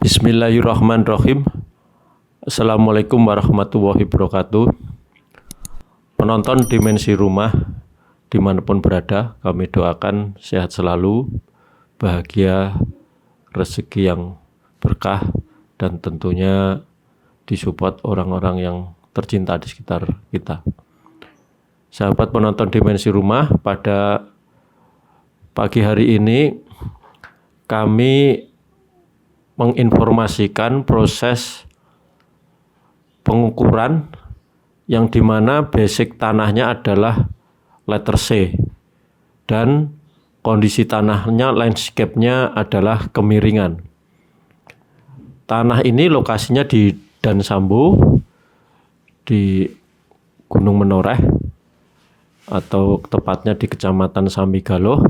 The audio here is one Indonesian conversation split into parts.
Bismillahirrahmanirrahim. Assalamualaikum warahmatullahi wabarakatuh. Penonton Dimensi Rumah dimanapun berada, kami doakan sehat selalu, bahagia, rezeki yang berkah, dan tentunya disupport orang-orang yang tercinta di sekitar kita. Sahabat penonton Dimensi Rumah, pada pagi hari ini kami menginformasikan proses pengukuran yang dimana basic tanahnya adalah letter C dan kondisi tanahnya, landscape-nya adalah kemiringan. Tanah ini lokasinya di Dan Sambo, di Gunung Menoreh, atau tepatnya di Kecamatan Samigaloh.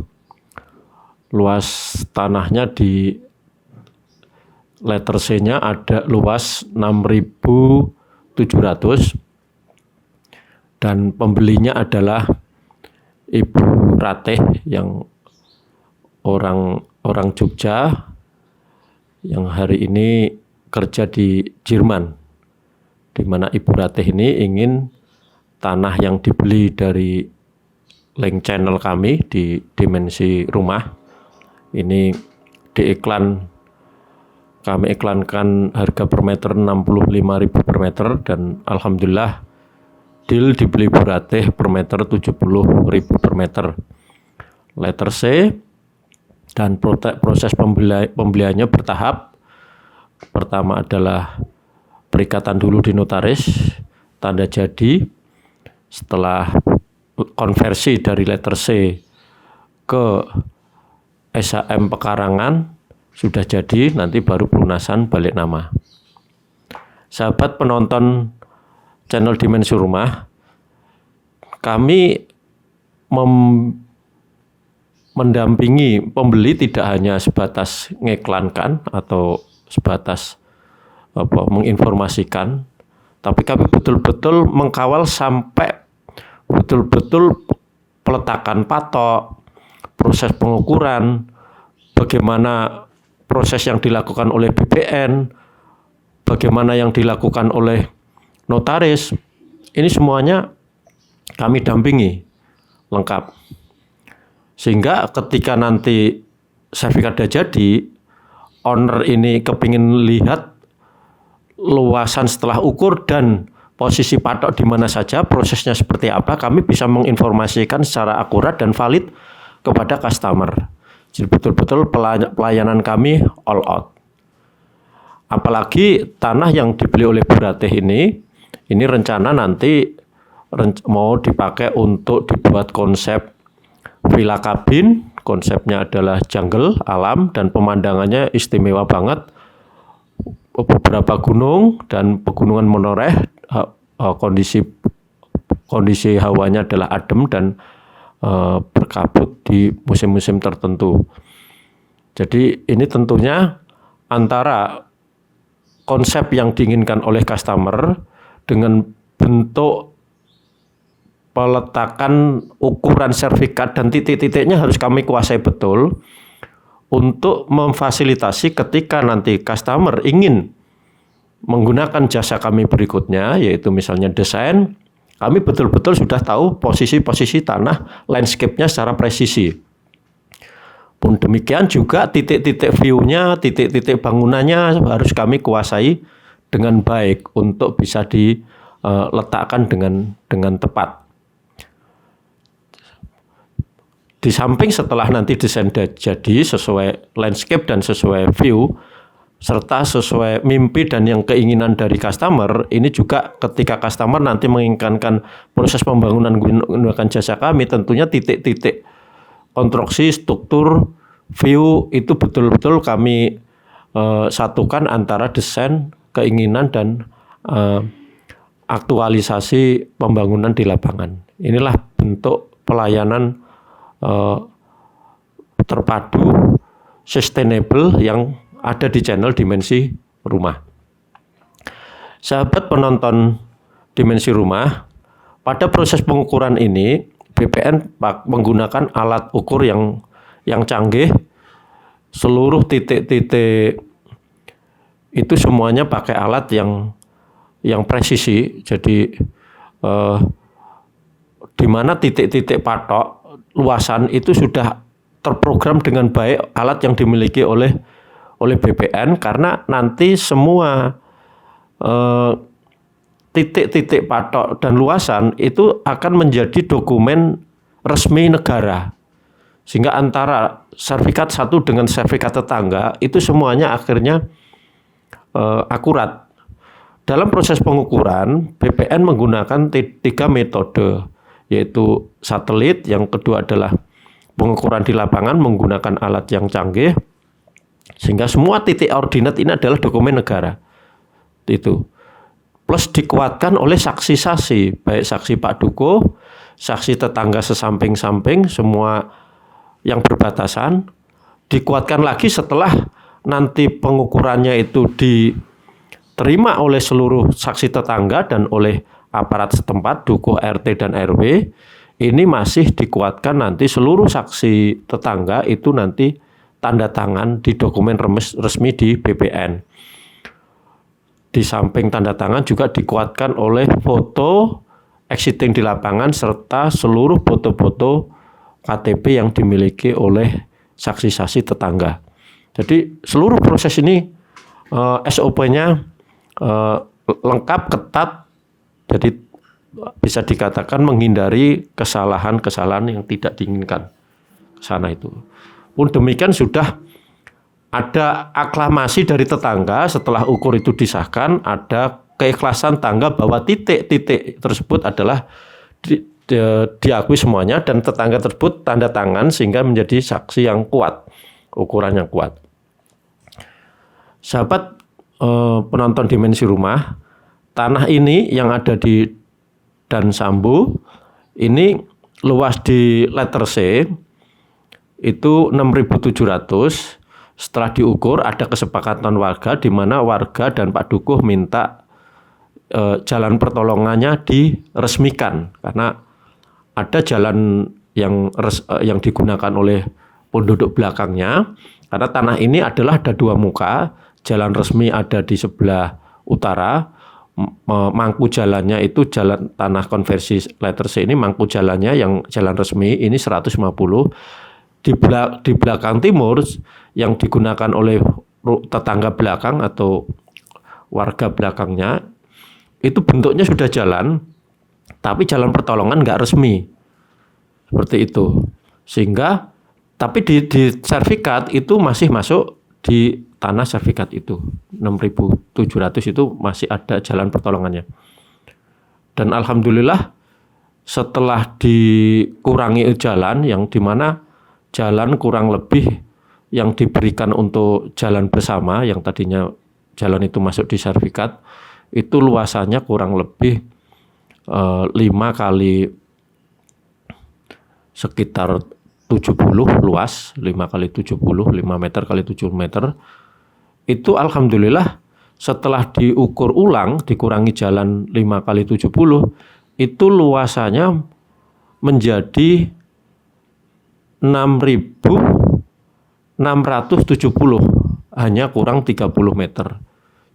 Luas tanahnya di letter C-nya ada luas 6.700 dan pembelinya adalah Ibu Ratih yang orang Jogja yang hari ini kerja di Jerman, di mana Ibu Ratih ini ingin tanah yang dibeli dari link channel kami di Dimensi Rumah ini kami iklankan harga per meter 65.000 per meter, dan alhamdulillah deal dibeli Bu Ratih per meter 70.000 per meter. Letter C, dan proses pembeliannya bertahap. Pertama adalah perikatan dulu di notaris, tanda jadi. Setelah konversi dari letter C ke SHM Pekarangan sudah jadi, nanti baru pelunasan balik nama. Sahabat penonton channel Dimensi Rumah, kami mendampingi pembeli tidak hanya sebatas mengiklankan atau sebatas menginformasikan, tapi kami betul-betul mengkawal sampai betul-betul peletakan patok, proses pengukuran, bagaimana proses yang dilakukan oleh BPN, bagaimana yang dilakukan oleh notaris, ini semuanya kami dampingi lengkap. Sehingga ketika nanti sertifikat sudah jadi, owner ini kepingin lihat luasan setelah ukur dan posisi patok di mana saja, prosesnya seperti apa, kami bisa menginformasikan secara akurat dan valid kepada customer. Jadi betul-betul pelayanan kami all out. Apalagi tanah yang dibeli oleh Bu Ratih ini rencana nanti mau dipakai untuk dibuat konsep villa kabin. Konsepnya adalah jungle, alam, dan pemandangannya istimewa banget. Beberapa gunung dan pegunungan Menoreh, kondisi hawanya adalah adem dan berkabut di musim-musim tertentu. Jadi ini tentunya antara konsep yang diinginkan oleh customer dengan bentuk peletakan ukuran sertifikat dan titik-titiknya harus kami kuasai betul untuk memfasilitasi ketika nanti customer ingin menggunakan jasa kami berikutnya, yaitu misalnya desain. Kami betul-betul sudah tahu posisi-posisi tanah, landscape-nya secara presisi. Pun demikian juga titik-titik view-nya, titik-titik bangunannya harus kami kuasai dengan baik untuk bisa diletakkan dengan tepat. Di samping setelah nanti desain jadi sesuai landscape dan sesuai view, serta sesuai mimpi dan yang keinginan dari customer, ini juga ketika customer nanti menginginkan proses pembangunan menggunakan jasa kami, tentunya titik-titik konstruksi, struktur, view itu betul-betul kami satukan antara desain, keinginan, dan aktualisasi pembangunan di lapangan. Inilah bentuk pelayanan terpadu sustainable yang ada di channel Dimensi Rumah. Sahabat penonton Dimensi Rumah, pada proses pengukuran ini BPN menggunakan alat ukur yang canggih. Seluruh titik-titik itu semuanya pakai alat yang presisi. Jadi di mana titik-titik patok luasan itu sudah terprogram dengan baik alat yang dimiliki oleh BPN, karena nanti semua titik-titik patok dan luasan itu akan menjadi dokumen resmi negara. Sehingga antara sertifikat satu dengan sertifikat tetangga itu semuanya akhirnya akurat. Dalam proses pengukuran, BPN menggunakan 3 metode, yaitu satelit, yang kedua adalah pengukuran di lapangan menggunakan alat yang canggih, sehingga semua titik ordinat ini adalah dokumen negara. Itu. Plus dikuatkan oleh saksi-saksi, baik saksi Pak Dukuh, saksi tetangga sesamping-samping, semua yang berbatasan, dikuatkan lagi setelah nanti pengukurannya itu diterima oleh seluruh saksi tetangga dan oleh aparat setempat, Dukuh, RT, dan RW. Ini masih dikuatkan nanti seluruh saksi tetangga itu nanti tanda tangan di dokumen resmi di BPN. Di samping tanda tangan juga dikuatkan oleh foto exiting di lapangan serta seluruh foto-foto KTP yang dimiliki oleh saksi-saksi tetangga. Jadi seluruh proses ini SOP-nya lengkap, ketat, jadi bisa dikatakan menghindari kesalahan-kesalahan yang tidak diinginkan sana itu. Pun demikian sudah ada aklamasi dari tetangga setelah ukur itu disahkan, ada keikhlasan tangga bahwa titik-titik tersebut adalah diakui semuanya dan tetangga tersebut tanda tangan sehingga menjadi saksi yang kuat, ukuran yang kuat. Sahabat penonton Dimensi Rumah, tanah ini yang ada di Dan Sambu ini luas di letter C itu 6.700. Setelah diukur ada kesepakatan warga di mana warga dan Pak Dukuh minta jalan pertolongannya diresmikan karena ada jalan yang digunakan oleh penduduk belakangnya, karena tanah ini adalah ada 2 muka, jalan resmi ada di sebelah utara, mangku jalannya itu jalan tanah konversi letter C ini, mangku jalannya yang jalan resmi ini 150. Di belakang timur yang digunakan oleh tetangga belakang atau warga belakangnya itu bentuknya sudah jalan, tapi jalan pertolongan nggak resmi seperti itu, sehingga tapi di sertifikat itu masih masuk di tanah sertifikat itu 6.700 itu masih ada jalan pertolongannya. Dan alhamdulillah setelah dikurangi jalan yang dimana jalan kurang lebih yang diberikan untuk jalan bersama yang tadinya jalan itu masuk di sertifikat itu luasannya kurang lebih 5 kali sekitar 70 luas, 5 kali 70, 5 meter kali 7 meter. Itu alhamdulillah setelah diukur ulang dikurangi jalan 5 kali 70 itu luasannya menjadi 6.670, hanya kurang 30 meter.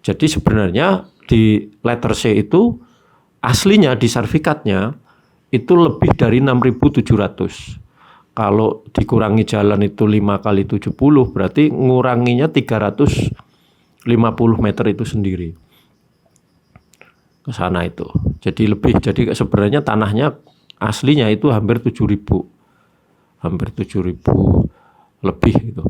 Jadi sebenarnya di letter C itu aslinya di sertifikatnya itu lebih dari 6.700. Kalau dikurangi jalan itu 5 kali 70 berarti nguranginya 350 meter itu sendiri ke sana itu. Jadi sebenarnya tanahnya aslinya itu hampir 7.000 lebih gitu.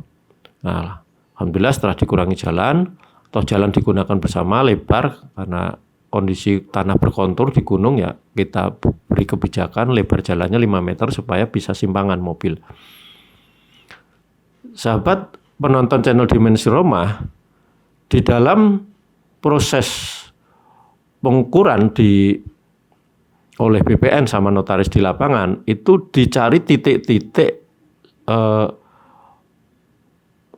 Nah, alhamdulillah setelah dikurangi jalan, jalan digunakan bersama lebar karena kondisi tanah berkontur di gunung ya kita beri kebijakan lebar jalannya 5 meter supaya bisa simpangan mobil. Sahabat penonton channel Dimensi Rumah, di dalam proses pengukuran di oleh BPN sama notaris di lapangan itu dicari titik-titik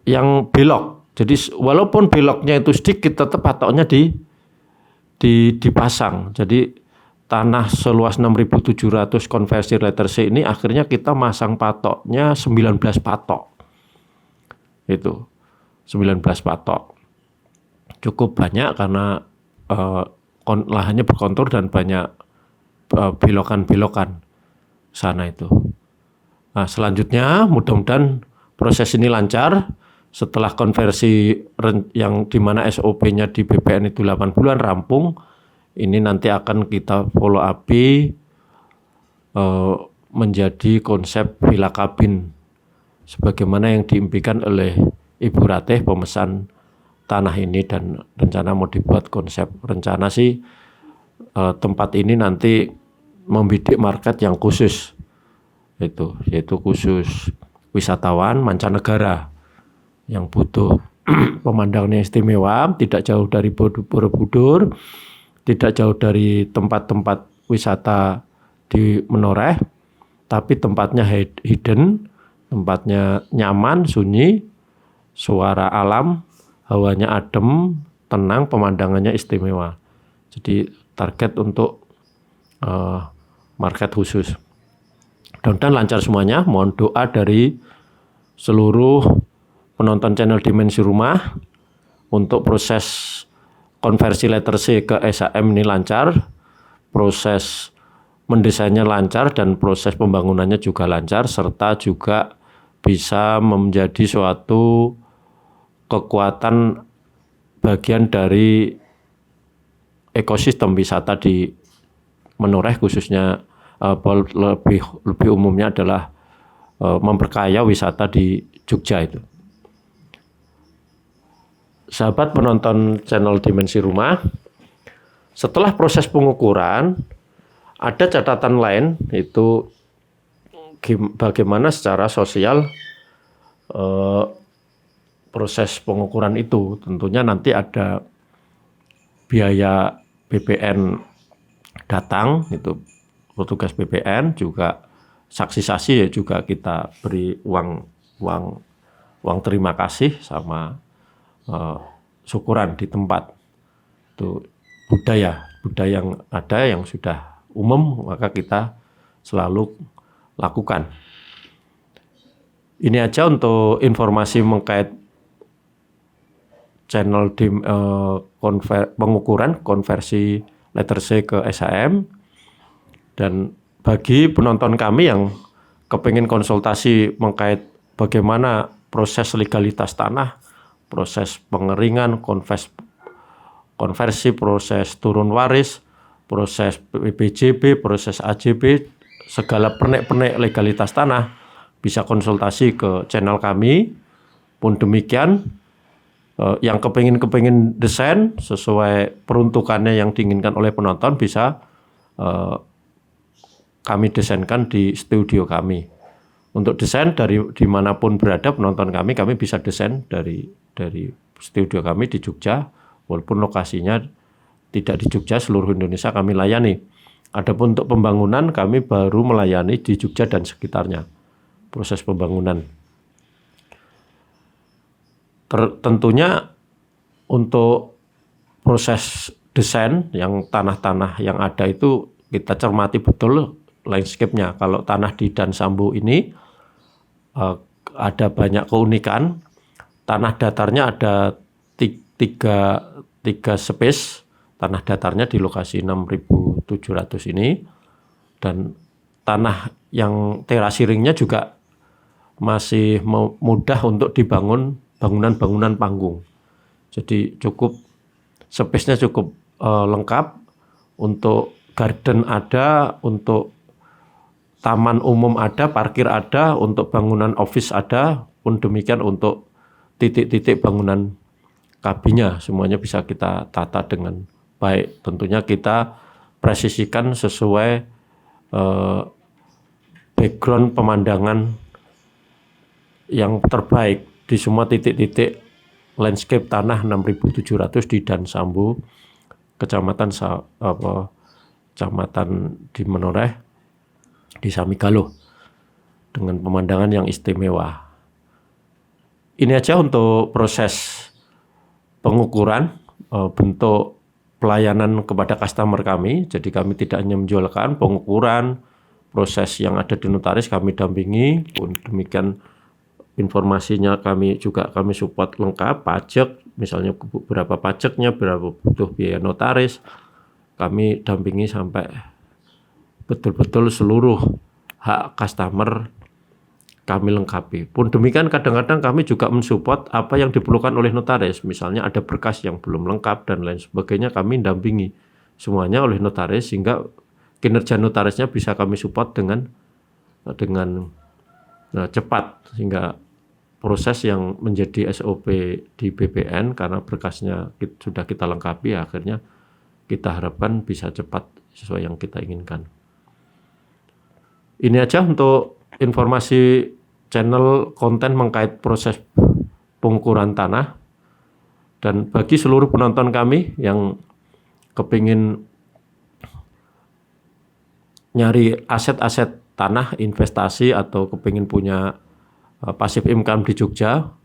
yang belok. Jadi walaupun beloknya itu sedikit, tetap patoknya dipasang. Jadi tanah seluas 6.700 konversi letter C ini akhirnya kita masang patoknya 19 patok. Itu 19 patok. Cukup banyak karena lahannya berkontur dan banyak belokan-belokan sana itu. Nah, selanjutnya mudah-mudahan proses ini lancar. Setelah konversi yang dimana SOP-nya di BPN itu 8 bulan rampung, ini nanti akan kita follow up menjadi konsep villa kabin sebagaimana yang diimpikan oleh Ibu Ratih pemesan tanah ini, dan rencana mau dibuat konsep. Rencana sih tempat ini nanti membidik market yang khusus, yaitu khusus wisatawan mancanegara yang butuh pemandangan istimewa, tidak jauh dari Borobudur, tidak jauh dari tempat-tempat wisata di Menoreh, tapi tempatnya hidden, tempatnya nyaman, sunyi, suara alam, hawanya adem, tenang, pemandangannya istimewa. Jadi target untuk market khusus. Mudah-mudahan lancar semuanya. Mohon doa dari seluruh penonton channel Dimensi Rumah untuk proses konversi letter C ke SHM ini lancar, proses mendesainnya lancar, dan proses pembangunannya juga lancar, serta juga bisa menjadi suatu kekuatan bagian dari ekosistem wisata di Menoreh, khususnya lebih umumnya adalah memperkaya wisata di Jogja itu. Sahabat penonton channel Dimensi Rumah, setelah proses pengukuran ada catatan lain, itu bagaimana secara sosial proses pengukuran itu. Tentunya nanti ada biaya BPN datang, itu petugas BPN, juga saksi-saksi ya juga kita beri uang terima kasih sama syukuran di tempat. Itu budaya yang ada, yang sudah umum, maka kita selalu lakukan. Ini aja untuk informasi mengkait channel pengukuran konversi letter C ke SHM. Dan bagi penonton kami yang kepingin konsultasi mengkait bagaimana proses legalitas tanah, proses pengeringan, konversi, proses turun waris, proses PPJB, proses AJB, segala pernek-pernek legalitas tanah, bisa konsultasi ke channel kami. Pun demikian, yang kepingin desain sesuai peruntukannya yang diinginkan oleh penonton, bisa kami desainkan di studio kami. Untuk desain dari dimanapun berada penonton kami bisa desain dari studio kami di Jogja, walaupun lokasinya tidak di Jogja, seluruh Indonesia kami layani. Adapun untuk pembangunan kami baru melayani di Jogja dan sekitarnya, proses pembangunan. Tentunya untuk proses desain yang tanah-tanah yang ada itu kita cermati betul landscape-nya. Kalau tanah di Dan Sambu ini ada banyak keunikan. Tanah datarnya ada tiga space tanah datarnya di lokasi 6.700 ini, dan tanah yang terasiringnya juga masih mudah untuk dibangun bangunan-bangunan panggung. Jadi cukup space-nya cukup lengkap, untuk garden ada, untuk taman umum ada, parkir ada, untuk bangunan office ada, pun demikian untuk titik-titik bangunan kabinnya semuanya bisa kita tata dengan baik. Tentunya kita presisikan sesuai background pemandangan yang terbaik di semua titik-titik landscape tanah 6.700 di Dan Sambu, Kecamatan Kecamatan di Menoreh, di Samigalo, dengan pemandangan yang istimewa. Ini aja untuk proses pengukuran bentuk pelayanan kepada customer kami. Jadi kami tidak hanya menjualkan, pengukuran, proses yang ada di notaris kami dampingi. Pun demikian informasinya kami support lengkap, pajak, misalnya berapa pajaknya, berapa butuh biaya notaris. Kami dampingi sampai betul-betul seluruh hak customer kami lengkapi. Pun demikian kadang-kadang kami juga mensupport apa yang diperlukan oleh notaris. Misalnya ada berkas yang belum lengkap dan lain sebagainya, kami dampingi semuanya oleh notaris sehingga kinerja notarisnya bisa kami support dengan cepat, sehingga proses yang menjadi SOP di BPN karena berkasnya sudah kita lengkapi, akhirnya kita harapkan bisa cepat sesuai yang kita inginkan. Ini aja untuk informasi channel konten mengkait proses pengukuran tanah. Dan bagi seluruh penonton kami yang kepingin nyari aset-aset tanah investasi atau kepingin punya passive income di Jogja,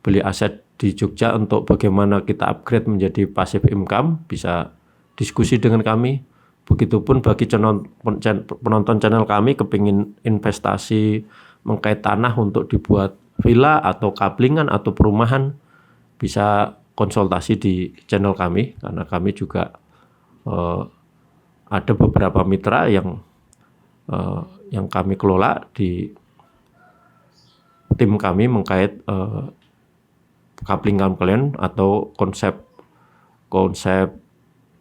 beli aset di Jogja untuk bagaimana kita upgrade menjadi passive income, bisa diskusi dengan kami. Begitupun bagi penonton channel kami kepingin investasi mengkait tanah untuk dibuat villa atau kaplingan atau perumahan, bisa konsultasi di channel kami karena kami juga ada beberapa mitra yang kami kelola di tim kami mengkait kaplingan kalian atau konsep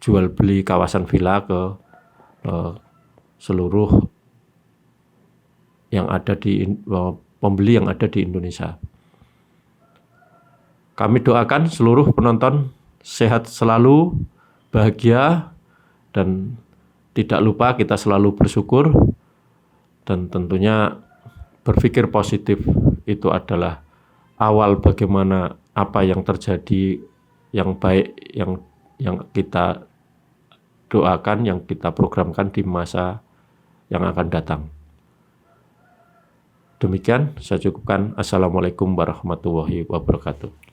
jual beli kawasan villa ke seluruh yang ada di pembeli yang ada di Indonesia. Kami doakan seluruh penonton sehat selalu, bahagia, dan tidak lupa kita selalu bersyukur dan tentunya berpikir positif itu adalah awal bagaimana apa yang terjadi yang baik yang kita doakan, yang kita programkan di masa yang akan datang. Demikian saya cukupkan. Assalamualaikum warahmatullahi wabarakatuh.